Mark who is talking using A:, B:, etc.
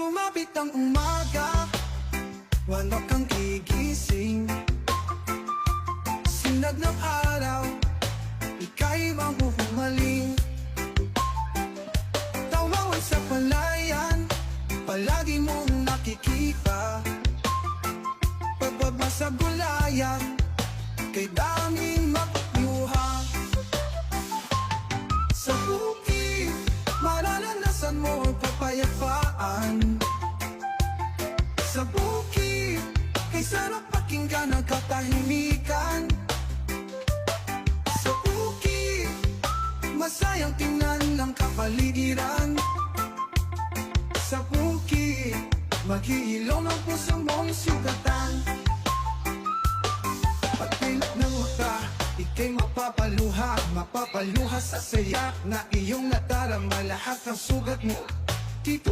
A: Sumapit ang umaga, wala kang gigising. Sinag ng araw, ika'y mahuhumaling. Tawawan sa palayan, palagi mong nakikita. Pagbaba sa gulayan, kay daming magluha. Sa bukid, mararanasan mo ang kapayapaan. Sa bukid, kay sarap pakinggan ang katahimikan. Sa bukid, masayang tingnan ng kapaligiran. Sa bukid, maghihilom ang puso mong sugatan. Pagpilot ng mata, ika'y mapapaluha. Mapapaluha sa saya na iyong nadarama. Lahat ng sugat mo dito